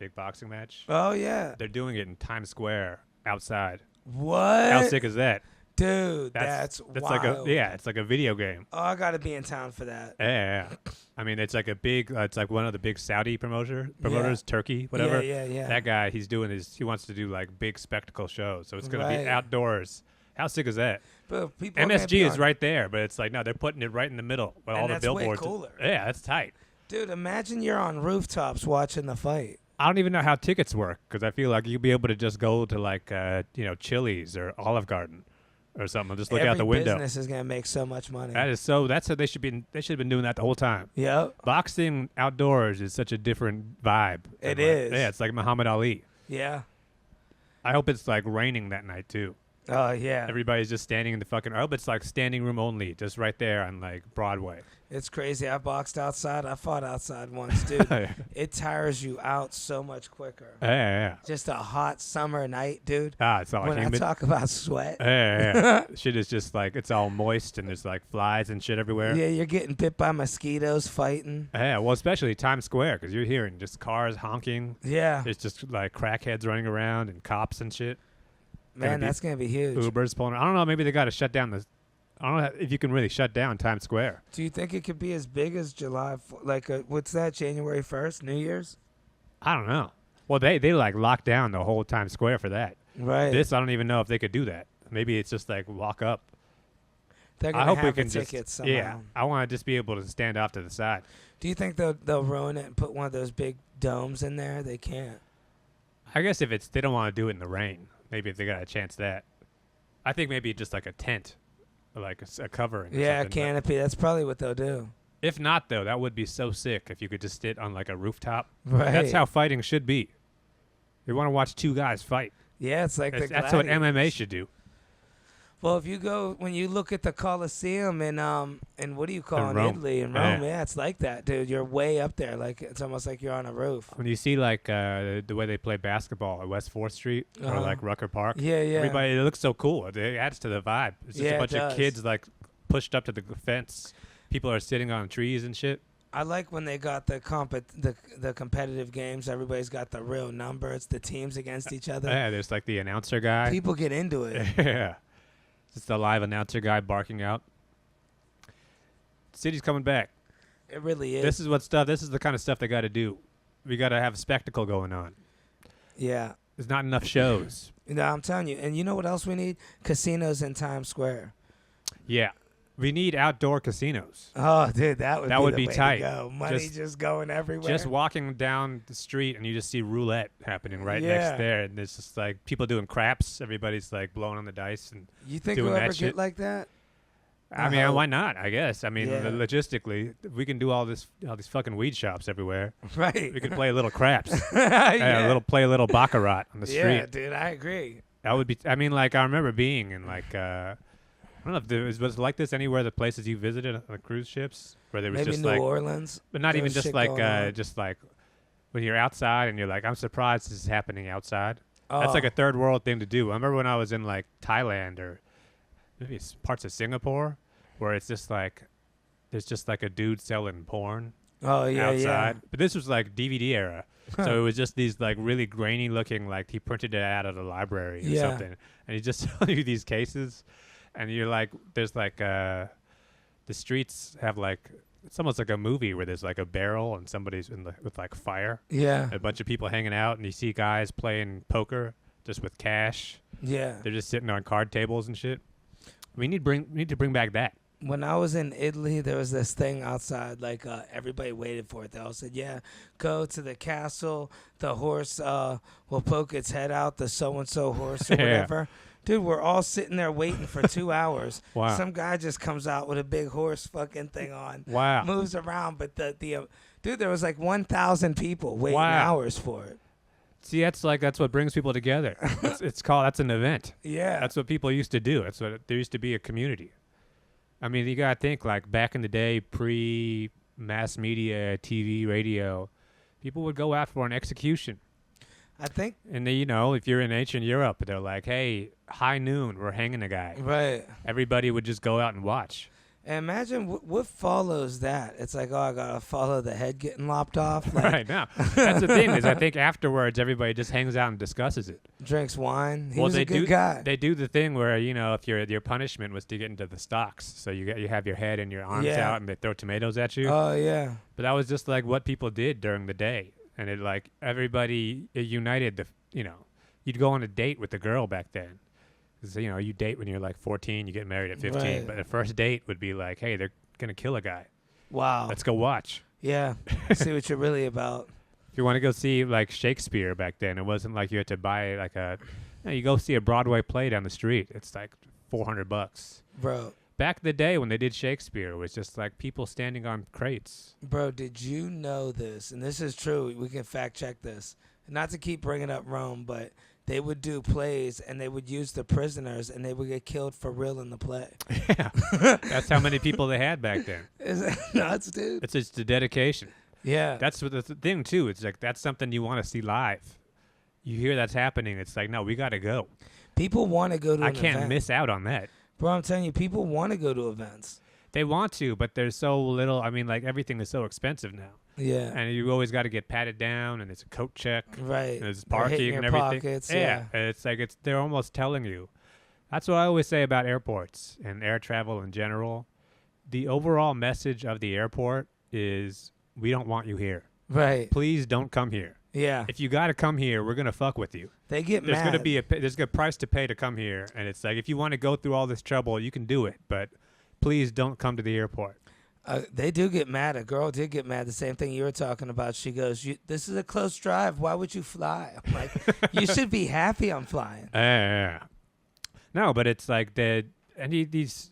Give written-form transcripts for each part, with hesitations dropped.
big boxing match. Oh, yeah. They're doing it in Times Square outside. What? How sick is that? Dude, that's wild. It's like a video game. Oh, I got to be in town for that. Yeah. I mean, it's like it's like one of the big Saudi promoters, Turkey, whatever. Yeah. That guy, he wants to do like big spectacle shows. So it's going to be outdoors. How sick is that? But people MSG is right there, but it's like, no, they're putting it right in the middle with all the billboards. Way cooler. Yeah, that's tight. Dude, imagine you're on rooftops watching the fight. I don't even know how tickets work because I feel like you'd be able to just go to like, Chili's or Olive Garden or something. Just look out the window. Every business is gonna make so much money. That's what they should have been doing that the whole time. Yep. Boxing outdoors is such a different vibe. It is. Yeah, it's like Muhammad Ali. Yeah. I hope it's like raining that night too. Oh yeah. Everybody's just standing in the fucking. I hope it's like standing room only, just right there on like Broadway. It's crazy. I boxed outside. I fought outside once, dude. It tires you out so much quicker. Yeah. Just a hot summer night, dude. It's all when humid. I talk about sweat. Yeah. Shit is just like, it's all moist and there's like flies and shit everywhere. Yeah, you're getting bit by mosquitoes fighting. Yeah, well, especially Times Square because you're hearing just cars honking. Yeah. There's just like crackheads running around and cops and shit. Man, that's going to be huge. Ubers pulling. I don't know. Maybe they got to shut down the. I don't know if you can really shut down Times Square. Do you think it could be as big as July? What's that? January 1st, New Year's? I don't know. Well, they like locked down the whole Times Square for that. Right. This I don't even know if they could do that. Maybe it's just like walk up. They're gonna I hope have we can tickets just. somehow. Yeah, I want to just be able to stand off to the side. Do you think they'll ruin it and put one of those big domes in there? They can't. I guess if they don't want to do it in the rain, maybe if they got a chance that. I think maybe just like a tent, or like a covering. Yeah, a canopy. That's probably what they'll do. If not, though, that would be so sick if you could just sit on like a rooftop. Right. That's how fighting should be. You want to watch two guys fight. Yeah, it's like that's what MMA should do. Well, if you go, when you look at the Colosseum in what do you call it, Rome. Italy, in Rome, yeah, it's like that, dude. You're way up there. Like, it's almost like you're on a roof. When you see, like, the way they play basketball at West 4th Street or, like, Rucker Park. Yeah. Everybody, it looks so cool. It adds to the vibe. It's just a bunch of kids, like, pushed up to the fence. People are sitting on trees and shit. I like when they got the competitive games. Everybody's got the real number. It's the teams against each other. Yeah, there's, like, the announcer guy. People get into it. Yeah. Just the live announcer guy barking out. City's coming back. It really is. This is the kind of stuff they got to do. We got to have a spectacle going on. Yeah. There's not enough shows. No, I'm telling you. And you know what else we need? Casinos in Times Square. Yeah. We need outdoor casinos. Oh, dude, that would be tight. To go. Money just going everywhere. Just walking down the street and you just see roulette happening right next there, and there's just like people doing craps. Everybody's like blowing on the dice and you think doing we'll ever that shit. get like that? I mean, why not? I guess. I mean, Yeah. logistically, we can do all these fucking weed shops everywhere. Right. We could play a little craps. Yeah. Play a little baccarat on the street. Yeah, dude, I agree. That would be. I mean, like I remember being in like. I don't know if was it like this anywhere. The places you visited on the cruise ships, where there was Maybe just New like Orleans, but not even just like just when you're outside and you're like, I'm surprised this is happening outside. Oh. That's like a third world thing to do. I remember when I was in like Thailand or maybe it's parts of Singapore, where it's just like there's just like a dude selling porn. Oh yeah, outside. yeah. But this was like DVD era. So it was just these like really grainy looking, like he printed it out of the library or something. And he just selling you these cases. And you're like, there's like, the streets have like, it's almost like a movie where there's like a barrel and somebody's with like fire. Yeah. A bunch of people hanging out and you see guys playing poker just with cash. Yeah. They're just sitting on card tables and shit. We need to bring back that. When I was in Italy, there was this thing outside, like everybody waited for it. They all said, yeah, go to the castle. The horse will poke its head out, the so-and-so horse or whatever. Dude, we're all sitting there waiting for 2 hours. Wow. Some guy just comes out with a big horse fucking thing on. Wow. Moves around. But dude, there was like 1,000 people waiting hours for it. See, that's what brings people together. That's an event. Yeah. That's what people used to do. There used to be a community. I mean, you got to think like back in the day, pre-mass media, TV, radio, people would go out for an execution. I think. And they, if you're in ancient Europe, they're like, hey, high noon, we're hanging a guy. Right. Everybody would just go out and watch. And imagine what follows that. It's like, oh, I gotta follow the head getting lopped off. Like, Right now, that's the thing is I think afterwards everybody just hangs out and discusses it. drinks wine. He was a good guy. They do the thing where if your punishment was to get into the stocks, so you have your head and your arms out, and they throw tomatoes at you. Oh yeah. But that was just like what people did during the day, and it like everybody it united the you'd go on a date with the girl back then. Because, you date when you're like 14, you get married at 15. Right. But the first date would be like, hey, they're going to kill a guy. Wow. Let's go watch. Yeah. See what you're really about. If you want to go see like Shakespeare back then, it wasn't like you had to buy like you go see a Broadway play down the street. It's like $400. Bro. Back in the day when they did Shakespeare, it was just like people standing on crates. Bro, did you know this? And this is true. We can fact check this. Not to keep bringing up Rome, but they would do plays and they would use the prisoners and they would get killed for real in the play. Yeah. That's how many people they had back then. Is that nuts, dude? It's just the dedication. Yeah. That's what the thing, too. It's like that's something you want to see live. You hear that's happening. It's like, no, we got to go. People want to go to an I can't event. miss out on that. Bro, I'm telling you, people want to go to events. They want to, but there's so little. I mean, like everything is so expensive now. Yeah. And you always got to get patted down, and it's a coat check. Right. And there's They're hitting parking your and everything. Pockets, yeah. And it's like they're almost telling you. That's what I always say about airports and air travel in general. The overall message of the airport is we don't want you here. Right. Please don't come here. Yeah. If you got to come here, we're going to fuck with you. They get There's mad. going to be there's a price to pay to come here. And it's like, if you want to go through all this trouble, you can do it. But please don't come to the airport. They do get mad. A girl did get mad. The same thing you were talking about. She goes, this is a close drive. Why would you fly? I'm like, you should be happy I'm flying. Yeah. No, but it's like these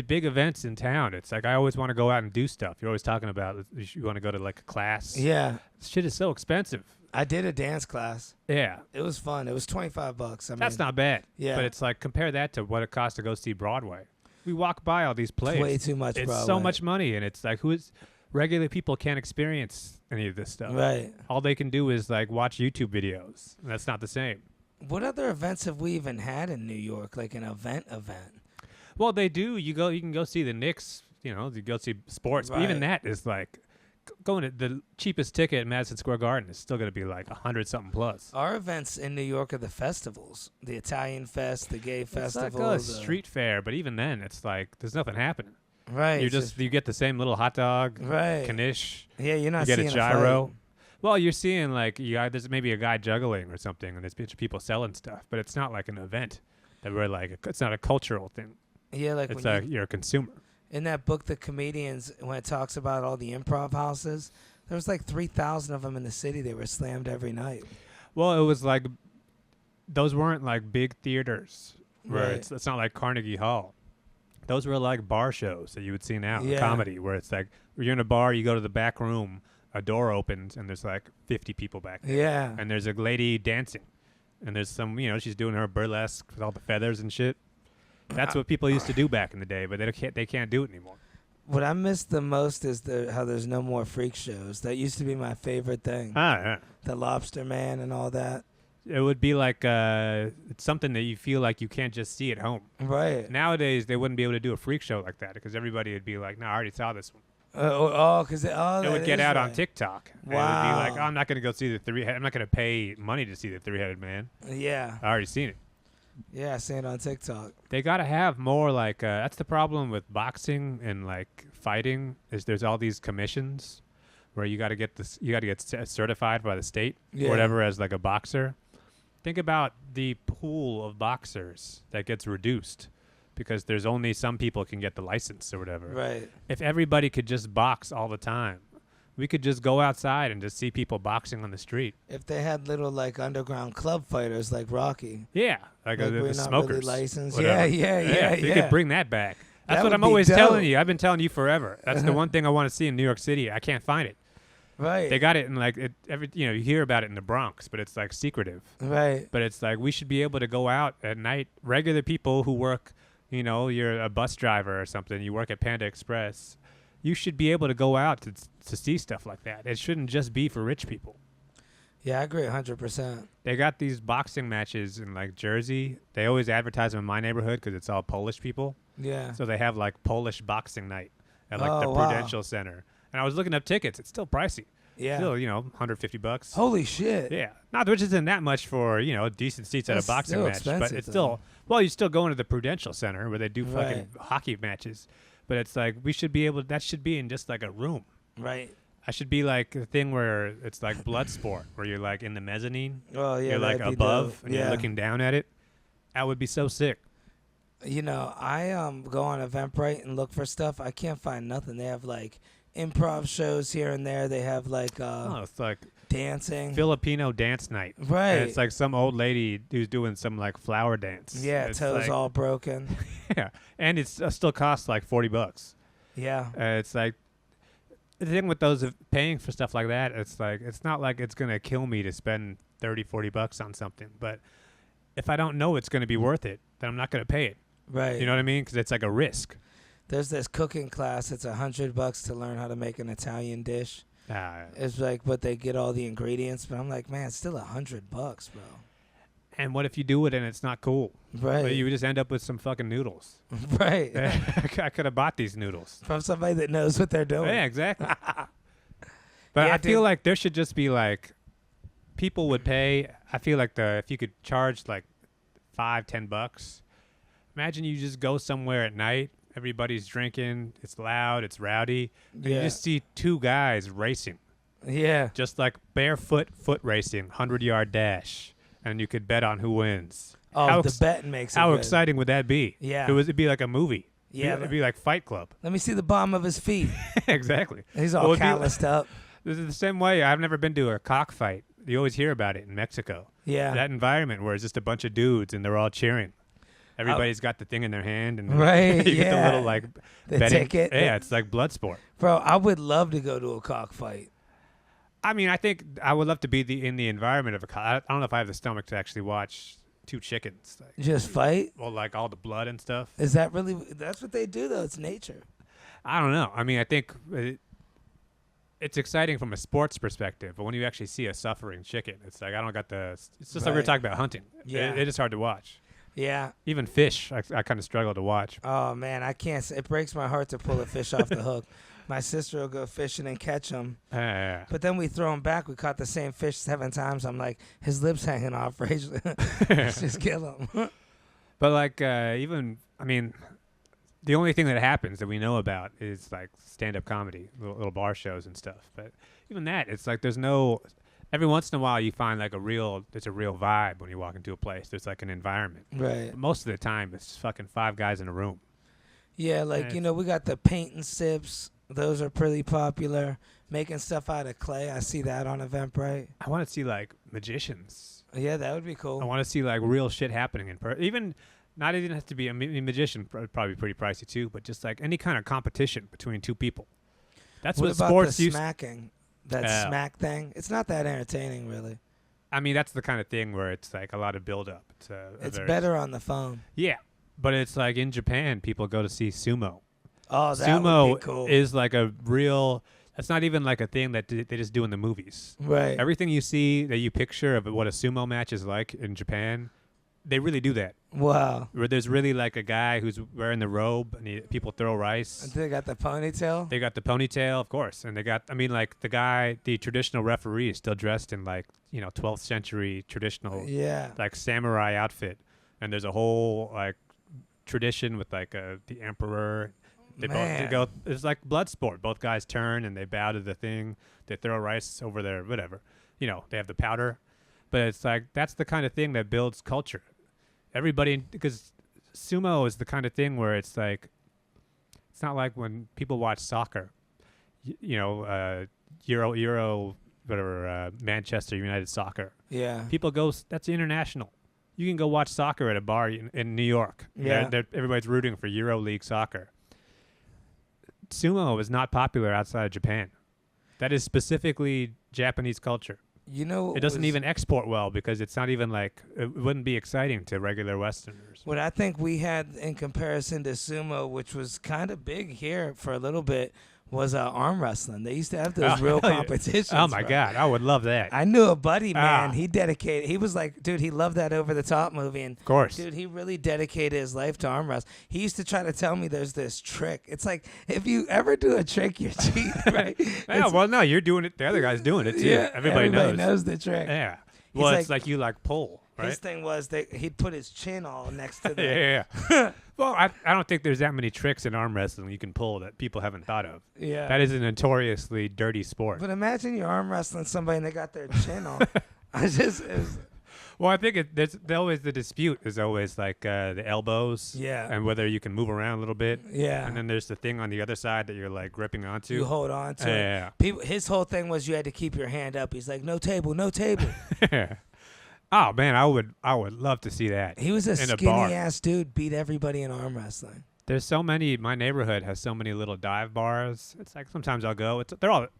big events in town. It's like I always want to go out and do stuff. You're always talking about you want to go to like a class. Yeah. This shit is so expensive. I did a dance class. Yeah. It was fun. It was $25. That's not bad. Yeah. But it's like compare that to what it costs to go see Broadway. We walk by all these plays. Way too much, It's Broadway. so much money, and it's like regular people can't experience any of this stuff. Right. All they can do is like watch YouTube videos. And that's not the same. What other events have we even had in New York? Like an event? Well, they do. You can go see the Knicks. You go see sports. But even Right. that is like going to the cheapest ticket at Madison Square Garden is still going to be like $100-something plus. Our events in New York are the festivals. The Italian Fest, the gay It's festival. like a street fair, but even then, it's like there's nothing happening. Right. You get the same little hot dog, Right. knish. Yeah, you're not You get seeing a gyro. fight. Well, you're seeing like there's maybe a guy juggling or something, and there's a bunch of people selling stuff, but it's not like an event that we're like. It's not a cultural thing. Yeah, like It's when you're a consumer. in that book, The Comedians, when it talks about all the improv houses, there was like 3,000 of them in the city. They were slammed every night. Well, it was like those weren't like big theaters where Right. it's not like Carnegie Hall. Those were like bar shows that you would see now in Yeah. comedy, where it's like you're in a bar, you go to the back room, a door opens, and there's like 50 people back there. Yeah. And there's a lady dancing. And there's some, she's doing her burlesque with all the feathers and shit. That's what people used to do back in the day, but they can't do it anymore. What I miss the most is how there's no more freak shows. That used to be my favorite thing. Yeah. The Lobster Man and all that. It would be like it's something that you feel like you can't just see at home. Right. Nowadays, they wouldn't be able to do a freak show like that because everybody would be like, no, I already saw this one. Because It would get out on TikTok. And Wow. it would be like, oh, I'm not going to go see the three-headed. I'm not going to pay money to see the three-headed man. Yeah. I already seen it. Yeah, I see it on TikTok. They got to have more like that's the problem with boxing and like fighting is there's all these commissions where you got to get certified by the state Yeah. or whatever as like a boxer. Think about the pool of boxers that gets reduced because there's only some people can get the license or whatever. Right. If everybody could just box all the time, we could just go outside and just see people boxing on the street. If they had little like underground club fighters like Rocky. Yeah, like Like the we're not smokers. really licensed. whatever. Yeah. We could bring that back. That's That what would I'm be always dope. telling you. I've been telling you forever. That's the one thing I want to see in New York City. I can't find it. Right. They got it in like you hear about it in the Bronx, but it's like secretive. Right. But it's like we should be able to go out at night. Regular people who work, you're a bus driver or something. You work at Panda Express. You should be able to go out to see stuff like that. It shouldn't just be for rich people. Yeah, I agree 100%. They got these boxing matches in like Jersey. They always advertise them in my neighborhood because it's all Polish people. Yeah. So they have like Polish boxing night at like the Oh, wow. Prudential Center. And I was looking up tickets. It's still pricey. Yeah. Still, $150. Holy shit. Yeah. Not which isn't that much for, decent seats at That's a boxing still match. But expensive, it's though. still, well, you still go into the Prudential Center where they do fucking Right. hockey matches. But it's like, that should be in just like a room. Right. I should be like a thing where it's like blood sport, where you're like in the mezzanine. Oh, yeah. You're like that'd be above dope. and you're looking down at it. That would be so sick. I go on Eventbrite and look for stuff. I can't find nothing. They have like improv shows here and there. They have like It's like dancing. Filipino dance night. Right. And it's like some old lady who's doing some like flower dance. Yeah, It's toes like, all broken. Yeah, and it's still costs like $40. Yeah. It's like the thing with those of paying for stuff like that. It's like it's not like it's gonna kill me to spend $30-$40 on something, but if I don't know it's gonna be worth it, then I'm not gonna pay it. Right. You know what I mean? Because it's like a risk. There's this cooking class. It's $100 to learn how to make an Italian dish. It's like, but they get all the ingredients. But I'm like, man, it's still $100, bro. And what if you do it and it's not cool? Right. But you would just end up with some fucking noodles. Right. I could have bought these noodles. From somebody that knows what they're doing. Yeah, exactly. But Yeah, I feel dude. like there should just be like people would pay. I feel like if you could charge like $5-$10. Imagine you just go somewhere at night. Everybody's drinking. It's loud. It's rowdy. And you just see two guys racing. Yeah. Just like barefoot foot racing, 100-yard dash. And you could bet on who wins. Oh, the betting makes it How good. exciting would that be? Yeah. It'd be like a movie. Yeah. It'd be like Fight Club. Let me see the bottom of his feet. Exactly. He's Well, all it'd be- calloused up. This is the same way. I've never been to a cockfight. You always hear about it in Mexico. Yeah. That environment where it's just a bunch of dudes and they're all cheering. Everybody's got the thing in their hand, and Right, you get the yeah. little like The betting. ticket. Yeah, it's like blood sport. Bro, I would love to go to a cockfight. I mean, I think I would love to be in the environment of a cock. I don't know if I have the stomach to actually watch two chickens, like, Just fight? well, like all the blood and stuff. Is that really? That's what they do, though. It's nature. I don't know. I mean, I think it's exciting from a sports perspective, but when you actually see a suffering chicken, it's like I don't got the. It's just like we were Right. talking about hunting. Yeah. It is hard to watch. Yeah. Even fish, I kind of struggle to watch. Oh, man, I can't. It breaks my heart to pull a fish off the hook. My sister will go fishing and catch them. Yeah. But then we throw him back. We caught the same fish 7 times. I'm like, his lips hanging off. Rage. Let's just kill him. But like even, I mean, the only thing that happens that we know about is like stand-up comedy, little bar shows and stuff. But even that, it's like there's no. Every once in a while, you find like there's a real vibe when you walk into a place. There's like an environment. Right. But most of the time, it's fucking 5 guys in a room. Yeah, like, we got the paint and sips. Those are pretty popular. Making stuff out of clay. I see that on Eventbrite. I want to see like magicians. Yeah, that would be cool. I want to see like real shit happening in even. Not even have to be a magician, probably pretty pricey too, but just like any kind of competition between two people. That's what about sports the used. smacking? That smack thing. It's not that entertaining, really. I mean, that's the kind of thing where it's like a lot of build up. It's better on the phone. Yeah, but it's like in Japan, people go to see sumo. Oh, that Sumo would be cool. is like a real. That's not even like a thing that they just do in the movies. Right. Everything you see that you picture of what a sumo match is like in Japan, they really do that. Wow. Where there's really like a guy who's wearing the robe and people throw rice. They got the ponytail? They got the ponytail, of course. And they got, I mean, like the traditional referee is still dressed in like, 12th century traditional, like samurai outfit. And there's a whole like tradition with like the emperor. They go, it's like blood sport. Both guys turn and they bow to the thing. They throw rice over their whatever. They have the powder. But it's like, that's the kind of thing that builds culture. Everybody, because sumo is the kind of thing where it's like, it's not like when people watch soccer, Euro, whatever, Manchester United soccer. Yeah. People go, that's international. You can go watch soccer at a bar in New York. Yeah. Everybody's rooting for Euro League soccer. Sumo is not popular outside of Japan. That is specifically Japanese culture. It doesn't even export well because it's not even like, it wouldn't be exciting to regular Westerners. What I think we had in comparison to sumo, which was kind of big here for a little bit, was arm wrestling. They used to have those real competitions. Oh my God, I would love that. I knew a buddy, man. He dedicated. He was like, dude, he loved that Over the Top movie, and of course, dude, he really dedicated his life to arm wrestling. He used to try to tell me there's this trick. It's like if you ever do a trick, you're cheating, right? Yeah, well, no, you're doing it. The other guy's doing it too. Yeah, everybody knows the trick. Yeah. Well, it's like you pull, right? His thing was that he'd put his chin all next to the. Yeah. Well, I don't think there's that many tricks in arm wrestling you can pull that people haven't thought of. Yeah. That is a notoriously dirty sport. But imagine you're arm wrestling somebody and they got their chin on. Well, I think there's always the dispute is always like the elbows. Yeah. And whether you can move around a little bit. Yeah. And then there's the thing on the other side that you're like gripping onto. You hold on to it. Yeah. His whole thing was you had to keep your hand up. He's like, no table, no table. Yeah. Oh man, I would love to see that. He was a skinny ass dude, beat everybody in arm wrestling. There's so many. My neighborhood has so many little dive bars. It's like sometimes I'll go.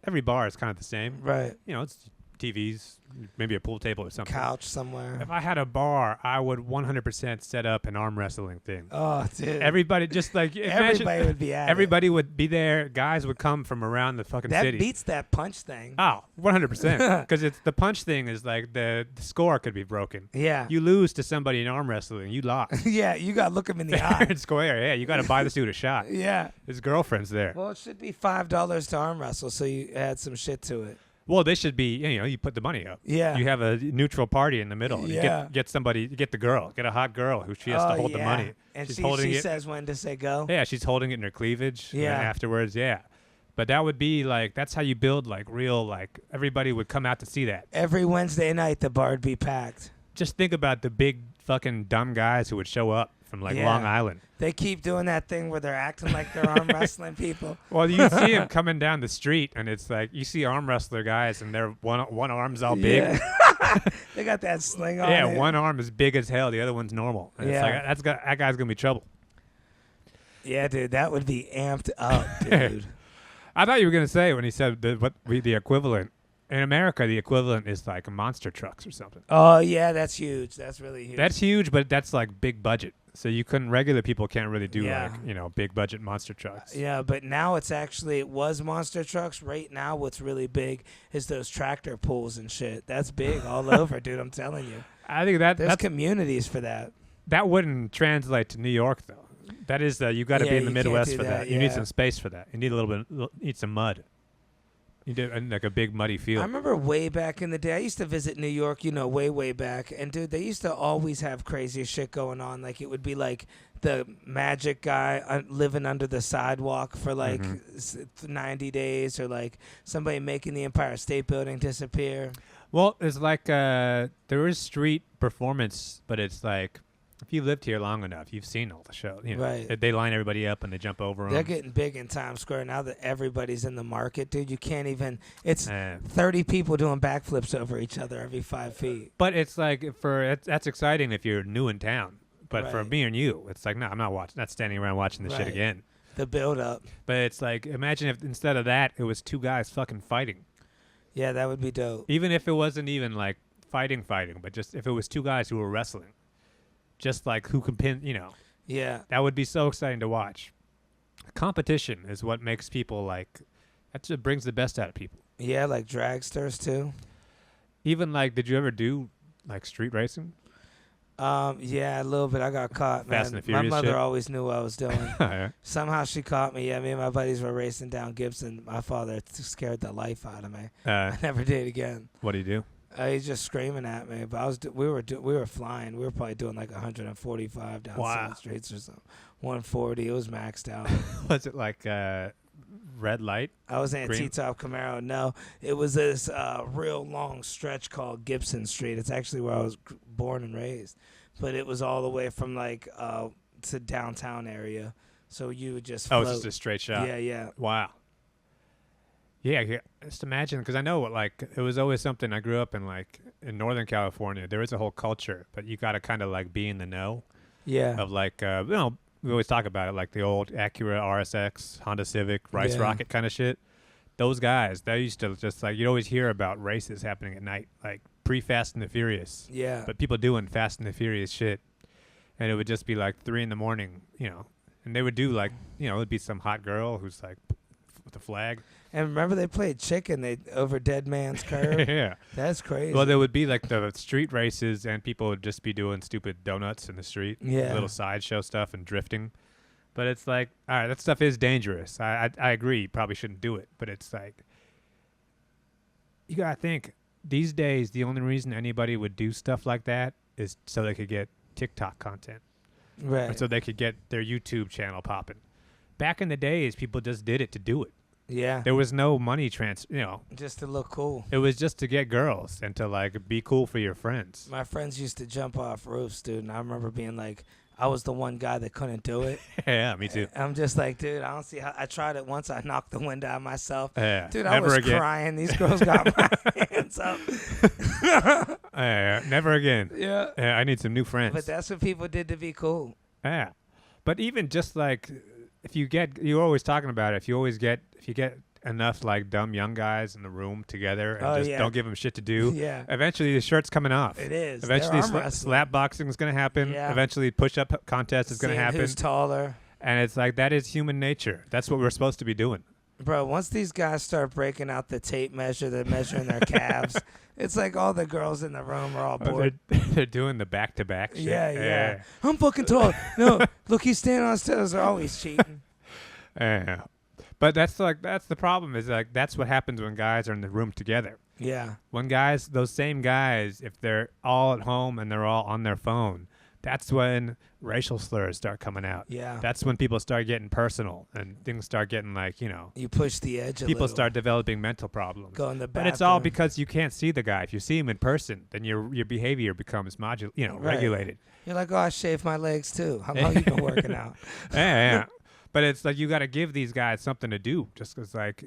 Every bar is kind of the same. Right. You know, it's TVs, maybe a pool table or something. Couch somewhere. If I had a bar, I would 100% set up an arm wrestling thing. Oh, dude. Everybody just like everybody would be at everybody would be there. Guys would come from around the fucking city. That beats that punch thing. Oh, 100%. Because it's the punch thing is like the score could be broken. Yeah. You lose to somebody in arm wrestling, you lost. Yeah, you got to look him in the eye. It's square. Yeah, you got to buy this dude a shot. Yeah. His girlfriend's there. Well, it should be $5 to arm wrestle, so you add some shit to it. Well, they should be, you put the money up. Yeah. You have a neutral party in the middle. Yeah. You get somebody, get the girl, get a hot girl who she has to hold the money. And she's she says when to say go. Yeah, she's holding it in her cleavage. Yeah. And afterwards, yeah. But that would be like, that's how you build like real, like everybody would come out to see that. Every Wednesday night, the bar would be packed. Just think about the big fucking dumb guys who would show up from like Long Island. They keep doing that thing where they're acting like they're arm wrestling people. Well, you see them coming down the street, and it's like you see arm wrestler guys, and their one arm's all big. They got that sling on. Yeah, one arm is big as hell, the other one's normal. And it's like that guy's gonna be trouble. Yeah, dude, that would be amped up, dude. I thought you were gonna say when he said the equivalent. In America, the equivalent is like monster trucks or something. Oh, yeah, that's huge. That's really huge. That's huge, but that's like big budget. So regular people can't really do big budget monster trucks. Yeah, but now it was monster trucks. Right now, what's really big is those tractor pulls and shit. That's big all over, dude. I'm telling you. I think there's communities for that. That wouldn't translate to New York, though. That is you got to be in the Midwest for that. You need some space for that. You need some mud. You did like a big muddy field. I remember way back in the day, I used to visit New York, way back. And, dude, they used to always have crazy shit going on. Like, it would be like the magic guy living under the sidewalk for like 90 days, or like somebody making the Empire State Building disappear. Well, it's like there is street performance, but it's like if you lived here long enough, you've seen all the shows. Right. They line everybody up and they jump over them. They're getting big in Times Square now that everybody's in the market, dude. You can't even. It's 30 people doing backflips over each other every 5 feet. But it's like that's exciting if you're new in town. But for me and you, it's like, no, I'm not standing around watching this shit again. The build up. But it's like, imagine if instead of that, it was two guys fucking fighting. Yeah, that would be dope. Even if it wasn't even like fighting, but just if it was two guys who were wrestling. Just like who can pin, Yeah. That would be so exciting to watch. Competition is what makes people like, that's what brings the best out of people. Yeah, like dragsters too. Even like, did you ever do like street racing? Yeah, a little bit. I got caught, man. Fast and the Furious my mother shit? always knew what I was doing. Yeah. Somehow she caught me. Yeah, me and my buddies were racing down Gibson. My father scared the life out of me. I never did again. What do you do? He's just screaming at me, but we were flying. We were probably doing like 145 down side streets or something. 140. It was maxed out. Was it like red light? I was in a T-top Camaro. No, it was this real long stretch called Gibson Street. It's actually where I was born and raised, but it was all the way from like to downtown area. So you would just float. It's just a straight shot. Yeah. Wow. Yeah, just imagine, because I know like it was always something. I grew up in Northern California. There is a whole culture, but you got to kind of like be in the know. Yeah. Of like we always talk about it, like the old Acura RSX, Honda Civic, Rice Rocket kind of shit. Those guys, they used to just like, you'd always hear about races happening at night, like pre-Fast and the Furious. Yeah. But people doing Fast and the Furious shit, and it would just be like 3 a.m, and they would do like, it'd be some hot girl who's like with the flag. And remember they played chicken over Dead Man's Curve? Yeah. That's crazy. Well, there would be like the street races, and people would just be doing stupid donuts in the street. Yeah. Little sideshow stuff and drifting. But it's like, all right, that stuff is dangerous. I agree. You probably shouldn't do it. But it's like, you got to think, these days, the only reason anybody would do stuff like that is so they could get TikTok content. Right. Or so they could get their YouTube channel popping. Back in the days, people just did it to do it. Yeah. There was no money just to look cool. It was just to get girls and to like be cool for your friends. My friends used to jump off roofs, dude, and I remember being like, I was the one guy that couldn't do it. Yeah, me too. I'm just like, dude, I don't see how. I tried it once. I knocked the window out myself. Yeah, dude, I was crying. These girls got my hands up. Never again. Yeah. I need some new friends. But that's what people did to be cool. Yeah. But even just like, you're always talking about it. If you get enough like dumb young guys in the room together and don't give them shit to do. Yeah. Eventually the shirt's coming off. It is. Eventually slap boxing is going to happen. Yeah. Eventually push-up contest is going to happen. Who's taller. And it's like, that is human nature. That's what we're supposed to be doing. Bro, once these guys start breaking out the tape measure, they're measuring their calves. It's like all the girls in the room are all bored. They're doing the back-to-back shit. Yeah. I'm fucking tall. No, look, he's standing on his toes. They're always cheating. Yeah. But that's the problem is like that's what happens when guys are in the room together. Yeah. When those same guys, if they're all at home and they're all on their phone, that's when racial slurs start coming out. Yeah. That's when people start getting personal and things start getting like, You push the edge a people little. start developing mental problems. Go in the bathroom. But it's all because you can't see the guy. If you see him in person, then your behavior becomes regulated. You're like, oh, I shaved my legs too. How long you been working out? Yeah. But it's like you got to give these guys something to do just because, like,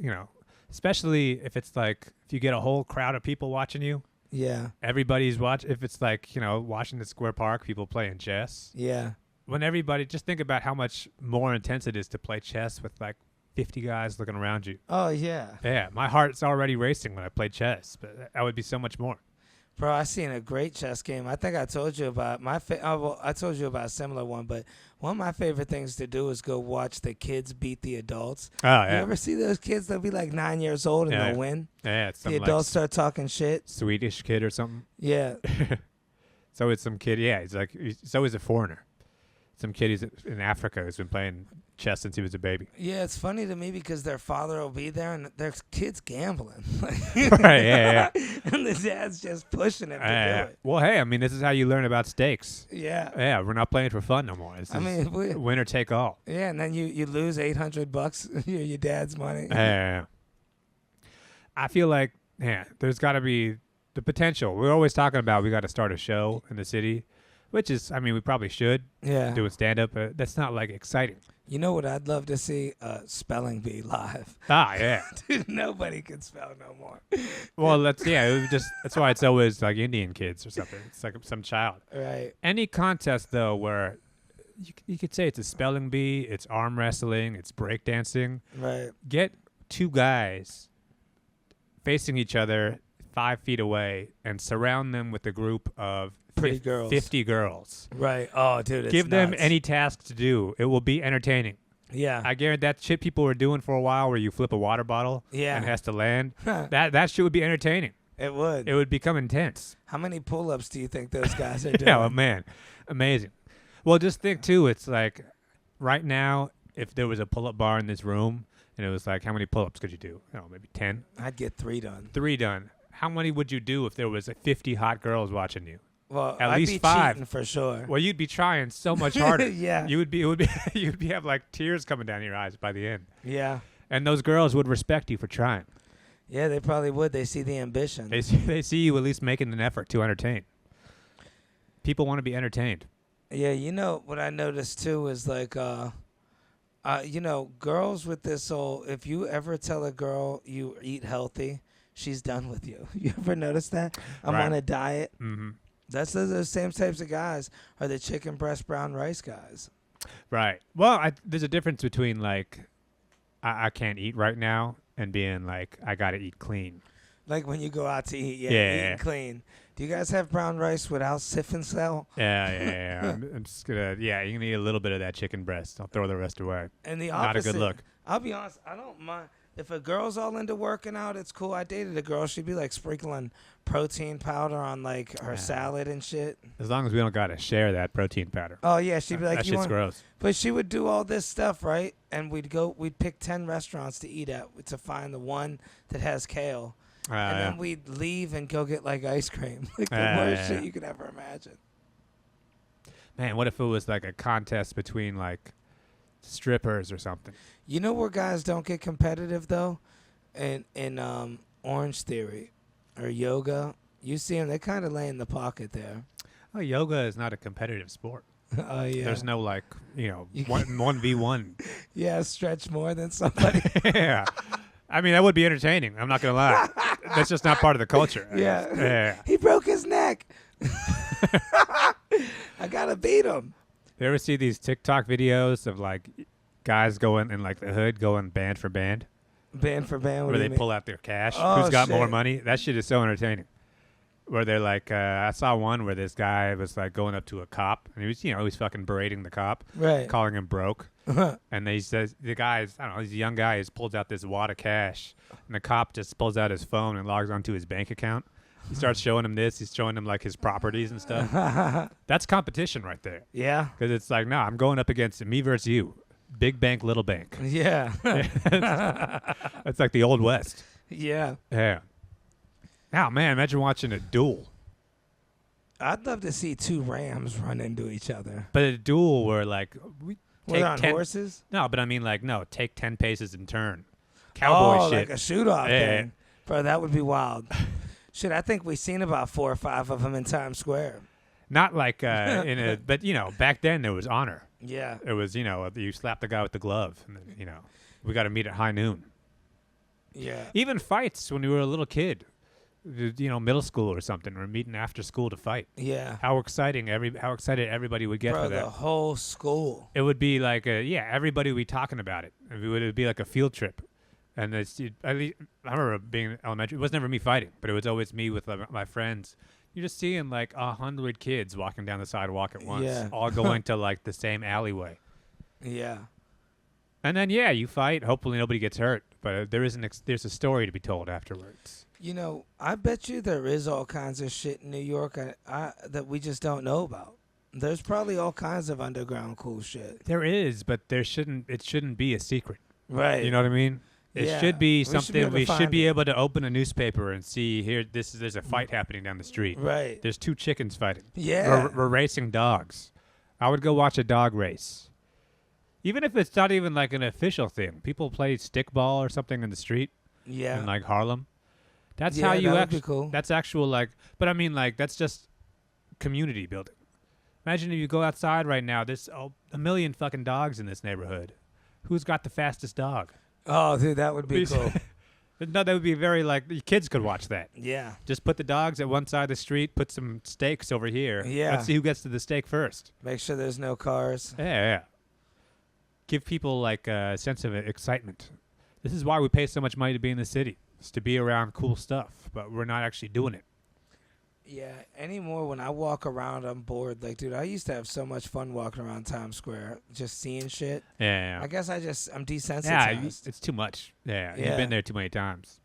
especially if it's like if you get a whole crowd of people watching you. Yeah. Everybody's watching. If it's like, Washington Square Park, people playing chess. Yeah. When everybody, just think about how much more intense it is to play chess with like 50 guys looking around you. Oh, yeah. Yeah. My heart's already racing when I play chess, but that would be so much more. Bro, I seen a great chess game. I think I told you about I told you about a similar one, but one of my favorite things to do is go watch the kids beat the adults. Oh, yeah. You ever see those kids? They'll be like 9 years old and they'll win. Yeah, it's the adults start talking shit. Swedish kid or something. Yeah. So it's some kid. Yeah, he's always a foreigner. Some kid who's in Africa who's been playing chess since he was a baby. Yeah, it's funny to me because their father will be there and their kid's gambling. Right, yeah. And the dad's just pushing him to do it. Well, hey, I mean, this is how you learn about stakes. Yeah. Yeah, we're not playing for fun no more. Winner take all. Yeah, and then you lose $800, your dad's money. Yeah. I feel like, there's got to be the potential. We're always talking about we got to start a show in the city. Which is, I mean, we probably should do a stand-up, but that's not, like, exciting. You know what I'd love to see? Spelling Bee live. Ah, yeah. Dude, nobody can spell no more. Well, that's why it's always, like, Indian kids or something. It's like some child. Right. Any contest, though, where you could say it's a spelling bee, it's arm wrestling, it's breakdancing. Right. Get two guys facing each other 5 feet away and surround them with a group of pretty girls. 50 girls. Right. Oh, dude, Give them any task to do. It will be entertaining. Yeah. I guarantee that shit people were doing for a while where you flip a water bottle and it has to land. That shit would be entertaining. It would. It would become intense. How many pull-ups do you think those guys are doing? Yeah, well, man. Amazing. Well, just think, too, it's like right now, if there was a pull-up bar in this room and it was like, how many pull-ups could you do? Maybe 10? I'd get 3 done. 3 done. How many would you do if there was 50 hot girls watching you? Well, at I'd least be 5 cheating for sure. Well, you'd be trying so much harder. Yeah. You'd have like tears coming down your eyes by the end. Yeah. And those girls would respect you for trying. Yeah, they probably would. They see the ambition. They see you at least making an effort to entertain. People want to be entertained. Yeah, what I noticed too is like, girls with this whole. If you ever tell a girl you eat healthy, she's done with you. You ever notice that? I'm on a diet. Mm-hmm. That's those same types of guys are the chicken breast brown rice guys. Right. Well, there's a difference between like I can't eat right now and being like I gotta eat clean. Like when you go out to eat, eating clean. Do you guys have brown rice without siphon cell? Yeah. I'm just gonna. Yeah, you can eat a little bit of that chicken breast. I'll throw the rest away. And the opposite. Not a good look. I'll be honest. I don't mind. If a girl's all into working out, it's cool. I dated a girl. She'd be like sprinkling protein powder on like her salad and shit. As long as we don't gotta share that protein powder. Oh yeah, she'd be like, that "You shit's want?" gross. But she would do all this stuff, right? And we'd pick 10 restaurants to eat at to find the one that has kale. And then we'd leave and go get like ice cream. Like the worst shit you could ever imagine. Man, what if it was like a contest between like strippers or something? You know where guys don't get competitive though? In Orange Theory or yoga. You see them, they kind of lay in the pocket there. Oh, yoga is not a competitive sport. Oh yeah. There's no like, 1v1. Yeah, stretch more than somebody. Yeah. I mean, that would be entertaining. I'm not going to lie. That's just not part of the culture. Yeah. He broke his neck. I got to beat him. You ever see these TikTok videos of like guys going in like the hood going band for band? Band for band? Where they pull out their cash. Oh, Who's got more shit. money? That shit is so entertaining. Where they're like, I saw one where this guy was like going up to a cop and he was, he's fucking berating the cop, right, calling him broke. And he says, the guy's, I don't know, he's a young guy, he pulls out this wad of cash and the cop just pulls out his phone and logs onto his bank account. He starts showing him this. He's showing him like his properties and stuff. That's competition right there. Yeah. Because it's like, no, I'm going up against me versus you. Big bank, little bank. Yeah. It's like the Old West. Yeah. Yeah. Now, man, imagine watching a duel. I'd love to see two Rams run into each other. But a duel where, like, we take on horses? No, but I mean, like, no, take 10 paces and turn. Cowboy shit. Like a shoot-off thing. Bro, that would be wild. Shit, I think we've seen about 4 or 5 of them in Times Square. Not like but, back then there was honor. Yeah. It was, you slap the guy with the glove. And then, we got to meet at high noon. Yeah. Even fights when we were a little kid. Middle school or something. We're meeting after school to fight. Yeah. How exciting everybody would get for that. The whole school. It would be like everybody would be talking about it. It would be like a field trip. And at least I remember being elementary. It was never me fighting, but it was always me with my friends. You're just seeing like 100 kids walking down the sidewalk at once, all going to like the same alleyway. Yeah. And then you fight. Hopefully nobody gets hurt, but there's a story to be told afterwards. I bet you there is all kinds of shit in New York that we just don't know about. There's probably all kinds of underground cool shit. There is, but it shouldn't be a secret. Right. You know what I mean? It should be something we should be able to open a newspaper and see here. There's a fight happening down the street. Right. There's 2 chickens fighting. Yeah. We're racing dogs. I would go watch a dog race. Even if it's not even like an official thing. People play stickball or something in the street. Yeah. In like Harlem. That's how you actually. Cool. That's actual like. But I mean like that's just community building. Imagine if you go outside right now. There's a million fucking dogs in this neighborhood. Who's got the fastest dog? Oh, dude, that would be cool. No, that would be very like the kids could watch that. Yeah. Just put the dogs at one side of the street. Put some stakes over here. Yeah. Let's see who gets to the stake first. Make sure there's no cars. Yeah. Give people like a sense of excitement. This is why we pay so much money to be in the city. It's to be around cool stuff, but we're not actually doing it. Yeah, anymore when I walk around, I'm bored. Like, dude, I used to have so much fun walking around Times Square, just seeing shit. Yeah. I guess I'm desensitized. Yeah, it's too much. Yeah, you've been there too many times.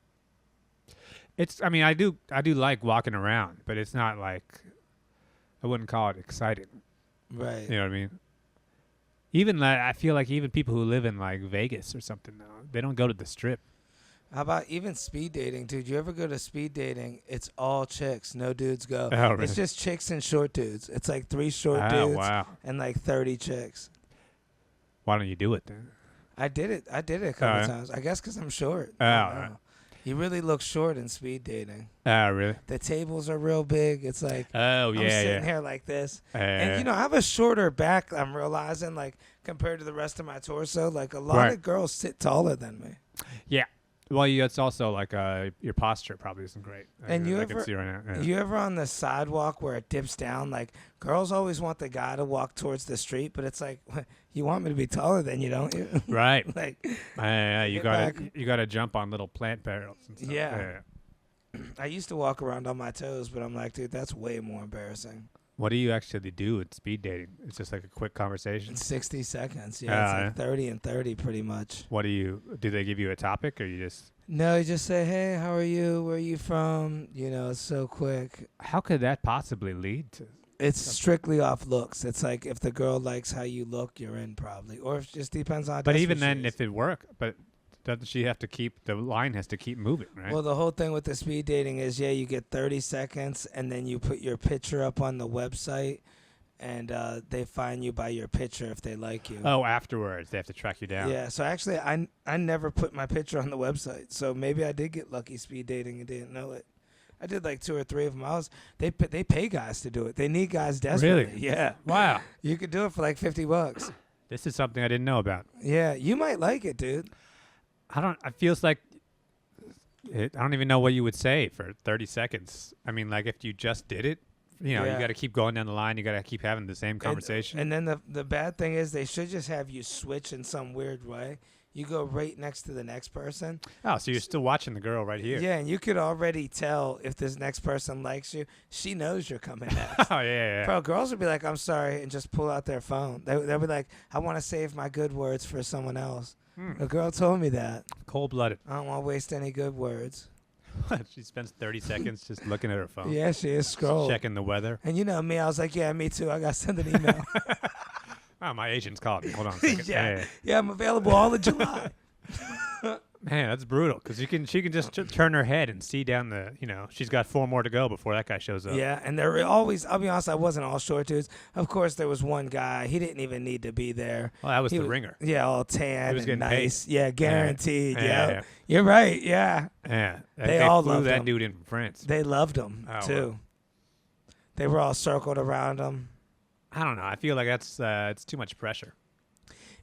I do like walking around, but it's not like, I wouldn't call it exciting. Right. You know what I mean? Even I feel like even people who live in like Vegas or something, they don't go to the Strip. How about even speed dating, dude? You ever go to speed dating? It's all chicks. No dudes go. Oh, really? It's just chicks and short dudes. It's like 3 short dudes and like 30 chicks. Why don't you do it then? I did it a couple times. I guess because I'm short. Oh, right. You really look short in speed dating. Oh, really? The tables are real big. It's like, I'm sitting here like this. And, I have a shorter back, I'm realizing, like, compared to the rest of my torso. Like, a lot of girls sit taller than me. Yeah. Well, it's also like your posture probably isn't great. And I can see right now. Yeah. You ever on the sidewalk where it dips down? Like, girls always want the guy to walk towards the street, but it's like, you want me to be taller than you, don't you? Right. Like, you gotta jump on little plant barrels and stuff. Yeah. I used to walk around on my toes, but I'm like, dude, that's way more embarrassing. What do you actually do with speed dating? It's just like a quick conversation. 60 seconds. Yeah, it's like 30 and 30 pretty much. Do they give you a topic or you just? No, you just say, hey, how are you? Where are you from? You know, it's so quick. How could that possibly lead to? It's strictly off looks. It's like if the girl likes how you look, you're in probably. Or it just depends on. But even then, if it worked, doesn't she have to keep, the line has to keep moving, right? Well, the whole thing with the speed dating is, you get 30 seconds, and then you put your picture up on the website, and they find you by your picture if they like you. Oh, afterwards. They have to track you down. Yeah, so actually, I never put my picture on the website, so maybe I did get lucky speed dating and didn't know it. I did like 2 or 3 of them. They pay guys to do it. They need guys desperately. Really? Yeah. Wow. You could do it for like $50. This is something I didn't know about. Yeah, you might like it, dude. It feels like, I don't even know what you would say for 30 seconds. I mean, like if you just did it, you got to keep going down the line. You got to keep having the same conversation. And then the bad thing is they should just have you switch in some weird way. You go right next to the next person. Oh, so you're still watching the girl right here. Yeah, and you could already tell if this next person likes you. She knows you're coming next. Oh, yeah. Bro, girls would be like, I'm sorry, and just pull out their phone. They'll be like, I want to save my good words for someone else. A girl told me that. Cold-blooded. I don't want to waste any good words. She spends 30 seconds just looking at her phone. Yeah, she is scrolling. Checking the weather. And you know me, I was like, yeah, me too. I got to send an email. Oh, my agent's called me. Hold on a second. Yeah, I'm available all of July. Man, that's brutal because she can just turn her head and see down the, she's got 4 more to go before that guy shows up. Yeah, and there were always, I'll be honest, I wasn't all short dudes. Of course, there was one guy. He didn't even need to be there. Well, that was the ringer. Yeah, all tan and nice. Paid. Yeah, guaranteed. Yeah. You're right. Yeah. Yeah. They all flew loved that him. dude in from France. They loved him, too. Wow. They were all circled around him. I don't know. I feel like that's it's too much pressure.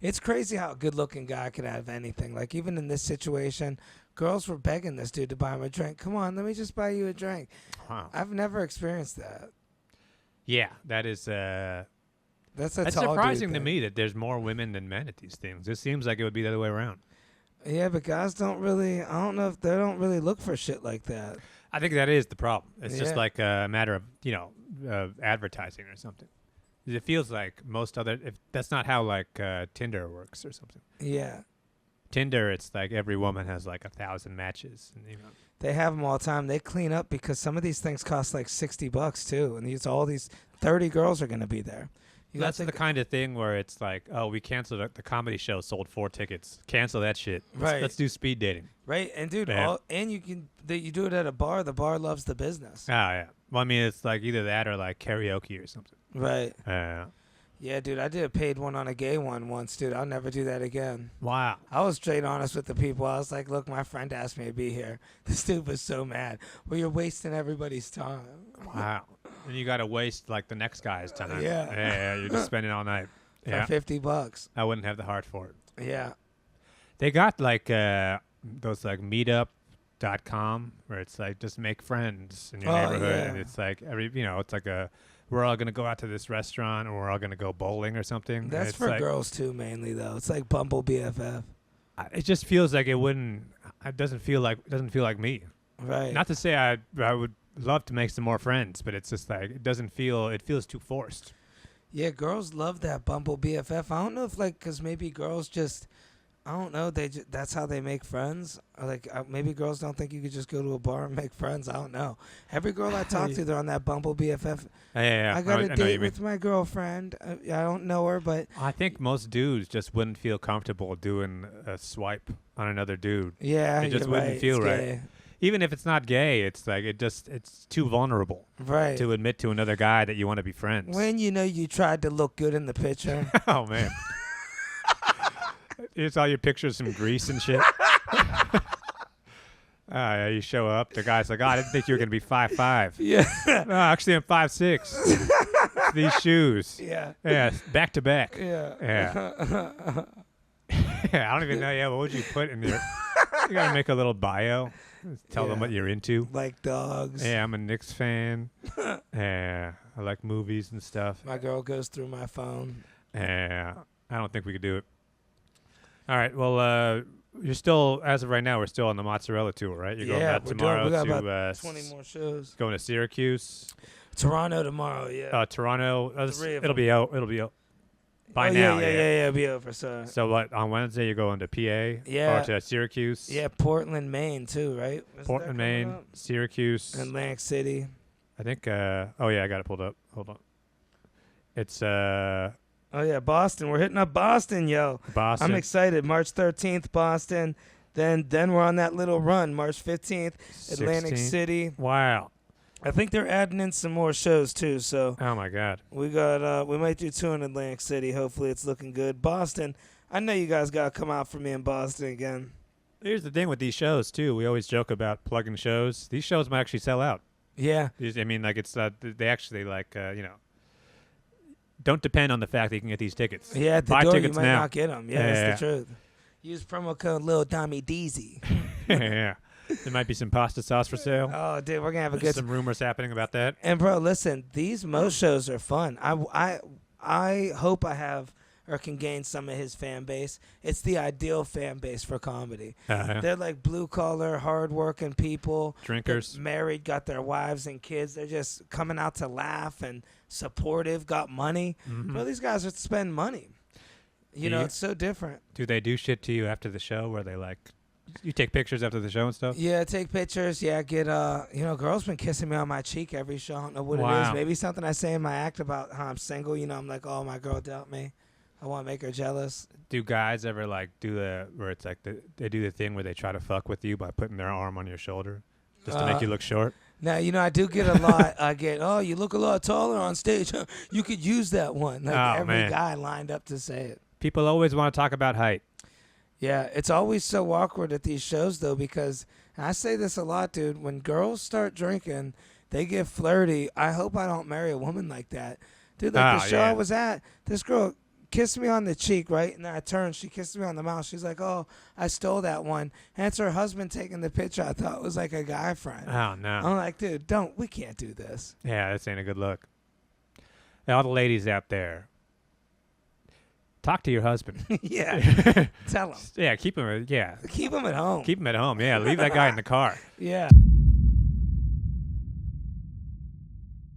It's crazy how a good-looking guy can have anything. Like, even in this situation, girls were begging this dude to buy him a drink. Come on, let me just buy you a drink. Wow. I've never experienced that. Yeah, that is... That's That's surprising to me that there's more women than men at these things. It seems like it would be the other way around. Yeah, but guys don't really... I don't know if they don't really look for shit like that. I think that is the problem. It's just like a matter of, advertising or something. It feels like if that's not how like Tinder works or something. Yeah. Tinder, it's like every woman has like 1,000 matches. And, They have them all the time. They clean up because some of these things cost like $60 too. And all these 30 girls are going to be there. That's the kind of thing where it's like, oh, we canceled the comedy show, sold 4 tickets. Cancel that shit. Let's do speed dating. Right. And dude, and you do it at a bar. The bar loves the business. Oh, yeah. Well, I mean, it's like either that or like karaoke or something. Right. Yeah, dude, I did a paid one on a gay one once, dude. I'll never do that again. Wow. I was straight honest with the people. I was like, look, my friend asked me to be here. This dude was so mad. Well, you're wasting everybody's time. Wow. And you got to waste like the next guy's time. Yeah. You're just spending all night. For Yeah. $50. I wouldn't have the heart for it. Yeah. They got like those like meetup.com where it's like just make friends in your neighborhood. Yeah. And it's like it's like we're all going to go out to this restaurant or we're all going to go bowling or something. That's for like, girls too, mainly though. It's like Bumble BFF. It just feels like it doesn't feel like me. Right. Not to say I would love to make some more friends, but it's just like it feels too forced. Yeah, girls love that Bumble BFF. I don't know if because maybe girls just, I don't know, that's how they make friends. Or maybe girls don't think you could just go to a bar and make friends. I don't know. Every girl I talk to, they're on that Bumble BFF. Yeah. I got a date with my girlfriend. I don't know her, but I think most dudes just wouldn't feel comfortable doing a swipe on another dude. Yeah, it just wouldn't feel right. Gay. Even if it's not gay, it's like it's too vulnerable, right, to admit to another guy that you want to be friends. When you tried to look good in the picture. Oh man, it's all your pictures from Greece and shit. Yeah, you show up, the guy's like, I didn't think you were gonna be 5'5". Yeah, no, actually I'm 5'6". These shoes. Yeah, back to back. Yeah. Yeah, I don't even know. Yeah, what would you put in there? You gotta make a little bio. Tell them what you're into. Like dogs. Yeah, I'm a Knicks fan. Yeah, I like movies and stuff. My girl goes through my phone. Yeah, I don't think we could do it. All right, well, you're still, as of right now, we're still on the Mozzarella tour, right? You're going back tomorrow we got to about 20 more shows. Going to Syracuse. Toronto tomorrow, yeah. Toronto. Three of It'll them. be out. It'll be out by Oh, now. Yeah, it'll be over. So what? On Wednesday, you're going to PA? Yeah. Or to Syracuse? Yeah, Portland, Maine, too, right? Isn't Portland, that coming Maine, up? Syracuse. Atlantic City. I think. Oh yeah, I got it pulled up. Hold on. It's Oh, yeah, Boston. We're hitting up Boston, yo. Boston. I'm excited. March 13th, Boston. Then we're on that little run. March 15th, Atlantic 16th. City. Wow. I think they're adding in some more shows, too, so Oh my God. we might do 2 in Atlantic City. Hopefully it's looking good. Boston, I know you guys got to come out for me in Boston again. Here's the thing with these shows too. We always joke about plugging shows. These shows might actually sell out. Yeah. I mean, like it's they actually don't depend on the fact that you can get these tickets. Yeah, at the Buy door tickets you might now. not get them. Yeah, that's the truth. Use promo code Lil Dommy Deezy. Yeah. There might be some pasta sauce for sale. Oh, dude, we're gonna have a There's good. some rumors happening about that. And bro, listen, these most shows are fun. I hope I have or can gain some of his fan base. It's the ideal fan base for comedy. They're like blue collar, hard working people. Drinkers. They're married, got their wives and kids. They're just coming out to laugh and supportive. Got money. Mhm. Bro, these guys would spend money. You know, it's so different. Do they do shit to you after the show where they like you take pictures after the show and stuff? Yeah, take pictures. Yeah, get girls been kissing me on my cheek every show. I don't know what it Wow. is. Maybe something I say in my act about how I'm single. You know, I'm like, oh, my girl dealt me. I want to make her jealous. Do guys ever like do the where it's like they do the thing where they try to fuck with you by putting their arm on your shoulder just to make you look short? Now, I do get a lot. I get, oh, you look a lot taller on stage. You could use that one. Like every man. guy lined up to say it. People always want to talk about height. Yeah, it's always so awkward at these shows, though, because and I say this a lot, dude. When girls start drinking, they get flirty. I hope I don't marry a woman like that. Dude, like the show I was at, this girl kissed me on the cheek, right? And then I turned. She kissed me on the mouth. She's like, oh, I stole that one. And it's her husband taking the picture. I thought it was like a guy friend. Oh, no. I'm like, dude, we can't do this. Yeah, this ain't a good look. All the ladies out there, talk to your husband. Yeah. Tell him. Yeah, keep him. Yeah, Keep him at home. keep him at home. Yeah, leave that guy in the car. Yeah.